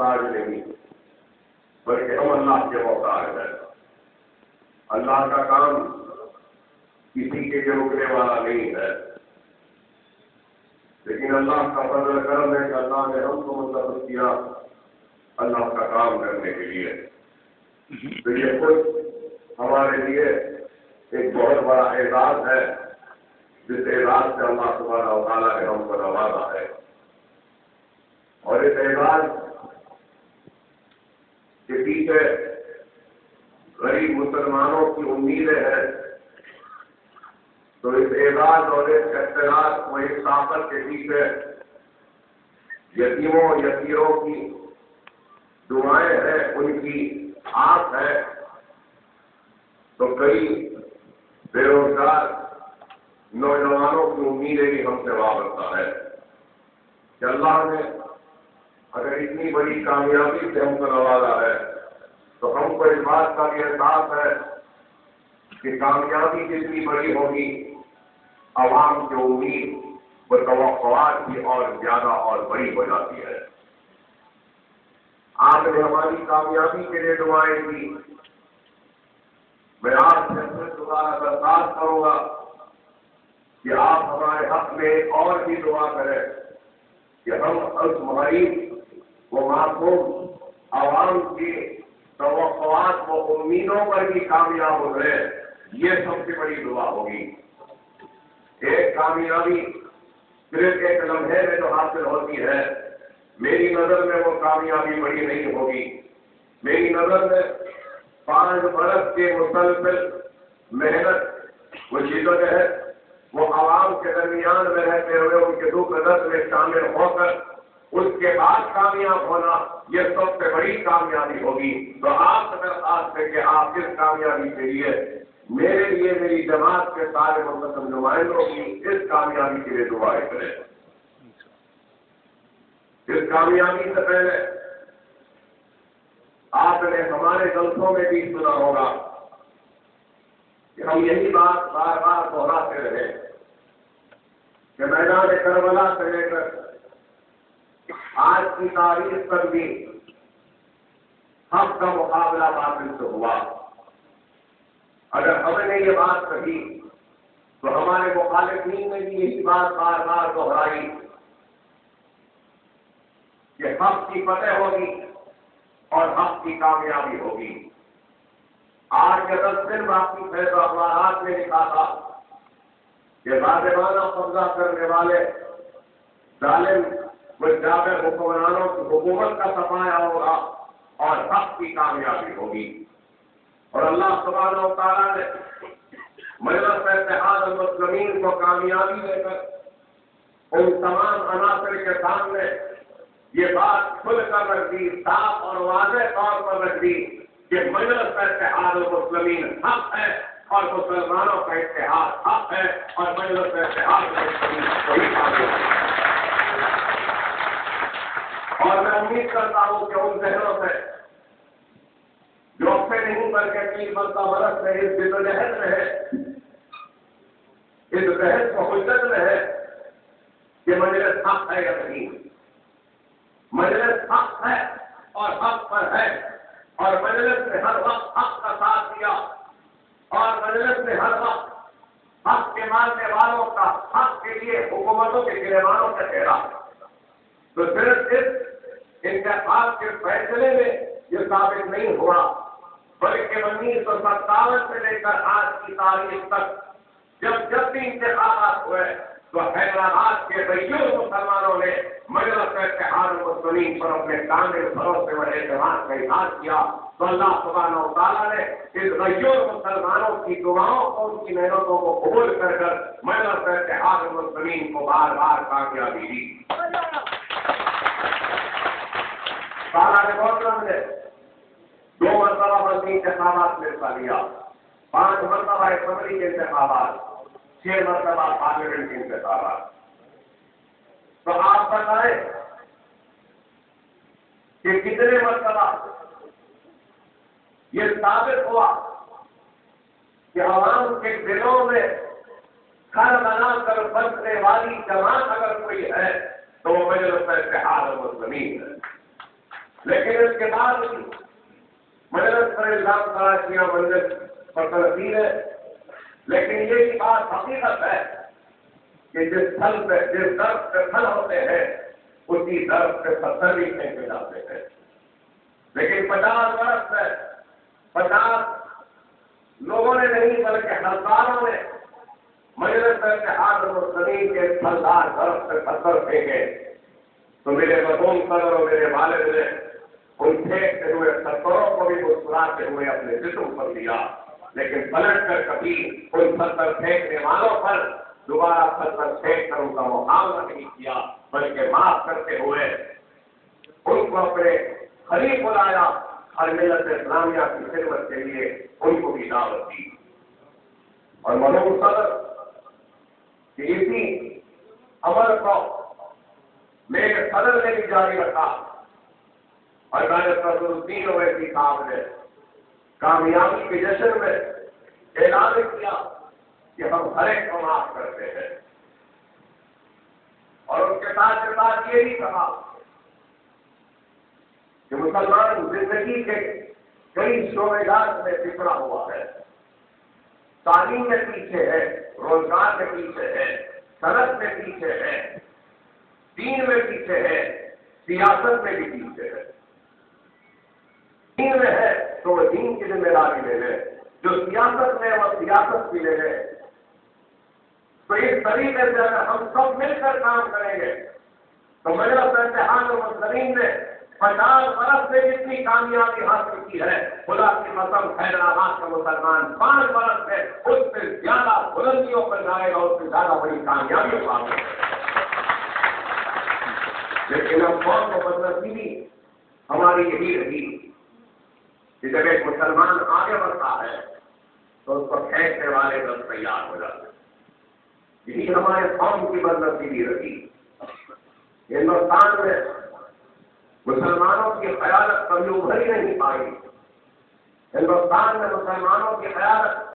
محتاج نہیں، بلکہ ہم اللہ کے محتاج ہیں۔ اللہ کا کام کسی کے رکنے والا نہیں ہے، لیکن اللہ کا فضل کرم ہے کہ اللہ نے ہم کو منتخب کیا اللہ کا کام کرنے کے لیے۔ تو یہ خود ہمارے لیے ایک بہت بڑا اعزاز ہے، جس اعزاز سے اللہ سبحانہ و تعالیٰ نے ہم کو نوازا ہے۔ اور اس اعزاز کے پیچھے غریب مسلمانوں کی امیدیں ہیں، تو اس اعزاز اور اس اختلاف و اس طاقت کے پیچھے یتیموں یتیموں کی دعائیں ہیں، ان کی آس ہے۔ تو کئی بے روزگار نوجوانوں کی امیدیں بھی ہم سے وابستہ ہے کہ اللہ نے اگر اتنی بڑی کامیابی سے ہم کو نوازا ہے تو ہم کو اس بات کا بھی احساس ہے کہ کامیابی جتنی بڑی ہوگی عوام کی امید و توقعات کی اور زیادہ اور بڑی ہو جاتی ہے۔ آپ نے ہماری کامیابی کے لیے دعائیں کی، میں آپ سے پھر دوبارہ درخواست کروں گا کہ آپ ہمارے حق میں اور بھی دعا کریں کہ ہم اس غریب و معصوم عوام کی توقعات و امیدوں پر بھی کامیاب ہو گئے، یہ سب سے بڑی دعا ہوگی۔ ایک کامیابی صرف ایک لمحے میں جو حاصل ہوتی ہے، میری نظر میں وہ کامیابی بڑی نہیں ہوگی۔ میری نظر میں 5 برس کے مسلسل محنت و جدوجہد وہ عوام کے درمیان میں رہتے ہوئے ان کے دکھ درد میں شامل ہو کر اس کے بعد کامیاب ہونا، یہ سب سے بڑی کامیابی ہوگی۔ تو آپ سے درخواست ہے کہ آپ اس کامیابی کے لیے میرے لیے، میری جماعت کے سارے منتخب نمائندوں کی اس کامیابی کے لیے دعائیں کریں۔ اس کامیابی سے پہلے آپ نے ہمارے جلسوں میں بھی سنا ہوگا کہ ہم یہی بات بار بار دہراتے رہے کہ میدان کربلا سے لے کر آج کی تاریخ تک بھی حق کا مقابلہ باطل سے ہوا۔ اگر ہم نے یہ بات کہی تو ہمارے مخالفین نے بھی یہی بات بار بار دہرائی کہ حق کی فتح ہوگی اور حق کی کامیابی ہوگی۔ آج کے 10 دن باقی ہے تو اخبارات نے لکھا تھا کہ ظالمانہ قبضہ کرنے والے ظالم و جابر حکمرانوں کی حکومت کا صفایا ہوگا اور حق کی کامیابی ہوگی۔ اور اللہ سبحانہ و تعالیٰ نے مجلس اتحاد المسلمین کو کامیابی دے کر ان تمام عناصر کے سامنے یہ بات کھل کر رکھ دی، صاف اور واضح طور پر رکھ دی کہ مجلس اتحاد المسلمین حق ہے اور مسلمانوں کا اتحاد حق ہے اور مجلس اتحاد المسلمین وہی کامیاب ہے۔ اور میں امید کرتا ہوں کہ ان ذہنوں سے جو اپنے نہیں بلکہ 30 برس میں اس جدوجہد میں ہے، اس بحث کو حجت میں ہے کہ مجلس حق ہے یا نہیں۔ مجلس حق ہے اور حق پر ہے، اور مجلس نے ہر وقت حق کا ساتھ دیا، اور مجلس نے ہر وقت حق کے ماننے والوں کا حق کے لیے حکومتوں کے گربانوں سے پھیرا۔ تو صرف اس انتخاب کے فیصلے میں یہ ثابت نہیں ہوا، بلکہ 1957 سے لے کر آج کی تاریخ تک جب بھی انتخابات ہوئے تو حیدرآباد کے غیور مسلمانوں نے مجلس اتحاد المسلمین پر اپنے کامل بھروسے و اعتماد کا اظہار کیا۔ تو اللہ سبحانہ و تعالیٰ نے اس غیور مسلمانوں کی دعاؤں اور ان کی محنتوں کو قبول کر مجلس اتحاد المسلمین کو بار بار کامیابی دی۔ سالانہ محترم نے 2 مرتبہ وزیر انتخابات میں حصہ لیا، 5 مرتبہ اسمبلی کے انتخابات، 6 مرتبہ پارلیمنٹ کے انتخابات۔ تو آپ بتائیں کہ کتنے مرتبہ یہ ثابت ہوا کہ عوام کے دلوں میں گھر بنا کر بسنے والی جماعت اگر کوئی ہے تو وہ مجلس اتحاد المسلمین ہے۔ لیکن اس کے بعد بھی مجلس پر الزام تراشیاں مجلس پر تنقید ہے، لیکن یہ بات حقیقت ہے کہ جس درخت پہ پھل ہوتے ہیں اسی درخت پہ پتھر بھی پھینکے جاتے ہیں. لیکن 50 برس سے 50 لوگوں نے نہیں بلکہ ہزاروں نے مجلس اتحاد المسلمین کے پھلدار درخت پہ پتھر پھینکے تو میرے مرحوم صدر اور میرے والد نے ان پھینکتے ہوئے پتھروں کو بھی مسکراتے ہوئے اپنے جسم پر لیا، لیکن پلٹ کر کبھی ان پتھر پھینکنے والوں پر دوبارہ پتھر پھینک کر ان کا مقابلہ نہیں کیا، بلکہ معاف کرتے ہوئے ان کو اپنے قریب بلایا اور ملت اسلامیہ کی خدمت کے لیے ان کو بھی دعوت دی. اور مرحوم صدر کہ اسی عمل کو میرے صدر نے بھی جاری رکھا اور فضل الدین اویسی صاحب نے کامیابی کے جشن میں اعلان کیا کہ ہم ہر ایک کو معاف کرتے ہیں، اور اس کے ساتھ یہ بھی کہا کہ مسلمان زندگی کے کئی شعبے جات میں پھسڑا ہوا ہے، تعلیم میں پیچھے ہے، روزگار میں پیچھے ہے، صنعت میں پیچھے ہے، دین میں پیچھے ہے، سیاست میں بھی پیچھے ہے. دین میں ہے تو وہ دین کی ذمہ داری لے لے، جو سیاست میں وہ سیاست بھی لے لے. تو اس طریقے سے اگر ہم سب مل کر کام کریں گے تو مجلس اتحاد المسلمین نے 50 برس سے جتنی کامیابی حاصل کی ہے، خدا کی قسم حیدرآباد کا مسلمان 5 برس سے اس سے زیادہ بلندیوں پر جائے گا، اس سے زیادہ بڑی کامیابی حاصل کرے گا. لیکن اب قوم کو بدنصیبی ہماری یہی رہی کہ جب ایک مسلمان آگے بڑھتا ہے تو اس کو پھینکنے والے بس تیار ہو جاتے ہیں. یہی ہمارے قوم کی بدنصیبی رہی. ہندوستان میں مسلمانوں کی قیادت کبھی ابھر ہی نہیں پائی. ہندوستان میں مسلمانوں کی قیادت